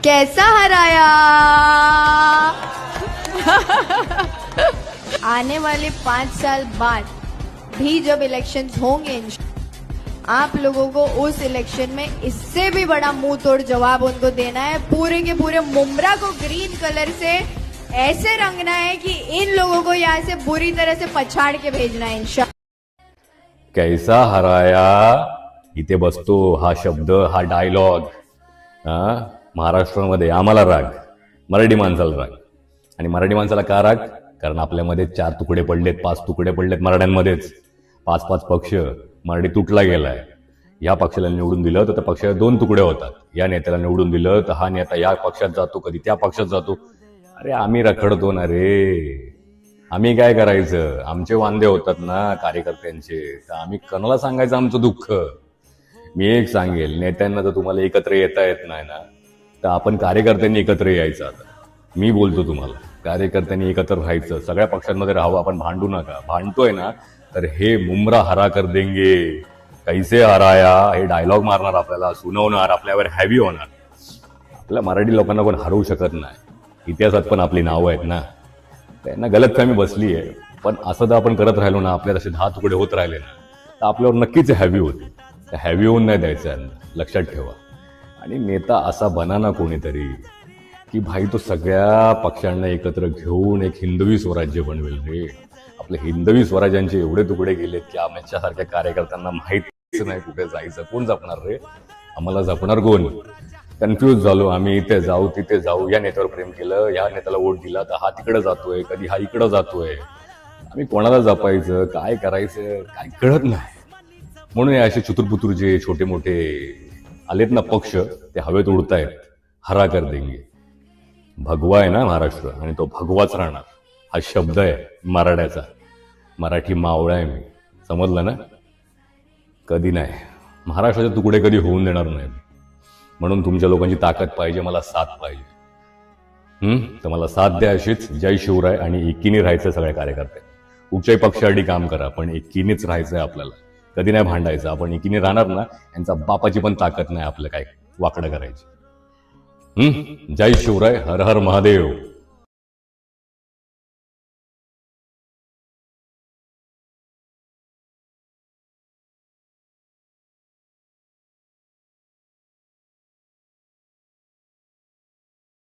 कैसा हराया। आने वाले 5 साल बाद भी जब इलेक्शंस होंगे, आप लोगों को उस इलेक्शन में इससे भी बड़ा मुंह तोड़ जवाब उनको देना है। पूरे के पूरे मुमरा को ग्रीन कलर से ऐसे रंगना है कि इन लोगों को यहाँ से बुरी तरह से पछाड़ के भेजना है इंशाल्लाह। कैसा हराया, इथे बसतो हा शब्द, हा डायलॉग महाराष्ट्रामध्ये आम्हाला राग, मराठी माणसाला राग. आणि मराठी माणसाला का राग? कारण आपल्यामध्ये 4 तुकडे पडलेत, 5 तुकडे पडलेत मराठ्यांमध्येच. 5 पक्ष, मराठी तुटला गेलाय. या पक्षाला निवडून दिलं तर त्या पक्षाला 2 तुकडे होतात. या नेत्याला निवडून दिलं तर हा नेता या पक्षात जातो, कधी त्या पक्षात जातो. अरे आम्ही रखडतो ना रे, आम्ही काय करायचं? आमचे वांदे होतात ना कार्यकर्त्यांचे, तर आम्ही कोणाला सांगायचं आमचं दुःख? मी एक सांगेल, नेत्यांना जर तुम्हाला एकत्र येता येत नाही ना, तर आपण कार्यकर्त्यांनी एकत्र यायचं. आता मी बोलतो तुम्हाला, कार्यकर्त्यांनी एकत्र राहायचं, सगळ्या पक्षांमध्ये राहावं. आपण भांडू नका. भांडतोय ना तर हे मुमरा हरा कर देंगे, कैसे हराया हे डायलॉग मारणार, आपल्याला सुनवणार, आपल्यावर हॅवी होणार. आपल्या मराठी लोकांना कोण हरवू शकत नाही. इतिहासात पण आपली नावं आहेत ना. त्यांना गलतफहमी बसली आहे, पण असं जर आपण करत राहिलो ना, आपल्याला असे 10 तुकडे होत राहिले ना, तर आपल्यावर नक्कीच हॅवी होते. हॅवी होऊन नाही द्यायचं, लक्षात ठेवा. आणि नेता असा बना ना कोणीतरी की भाई तो सगळ्या पक्षांना एकत्र घेऊन एक हिंदवी स्वराज्य बनवेल रे. आपले हिंदवी स्वराज्यांचे एवढे तुकडे गेलेत की आमच्यासारख्या कार्यकर्त्यांना माहितीच नाही कुठे जायचं. कोण जपणार रे आम्हाला? जपणार कोण? कन्फ्यूज झालो आम्ही. इथे जाऊ तिथे जाऊ, या नेत्यावर प्रेम केलं, या नेत्याला वोट दिला तर हा तिकडं जातोय, कधी हा इकडं जातोय. आम्ही कोणाला जपायचं, काय करायचं, काय कळत नाही. म्हणून हे असे चुतुरपुतुर जे छोटे मोठे आलेत ना पक्ष, ते हवेत उडतायत. हरा कर देंगे. भगवा आहे ना महाराष्ट्र, आणि तो भगवाच राहणार. हा शब्द आहे मराठ्याचा. मराठी मावळा आहे मी, समजलं ना? कधी नाही महाराष्ट्राचे तुकडे कधी होऊन देणार नाही. म्हणून तुमच्या लोकांची ताकद पाहिजे, मला साथ पाहिजे. तर मला साथ द्या अशीच. जय शिवराय. आणि एकीने राहायचं सगळ्या कार्यकर्ते. कुठच्याही पक्षासाठी काम करा, पण एकीनेच राहायचं आहे आपल्याला. कधी नाही भांडायचं. आपण एकीने राहणार ना, यांचा बापाची पण ताकद नाही आपलं काय वाकडं करायची. जय शिवराय. हर हर महादेव.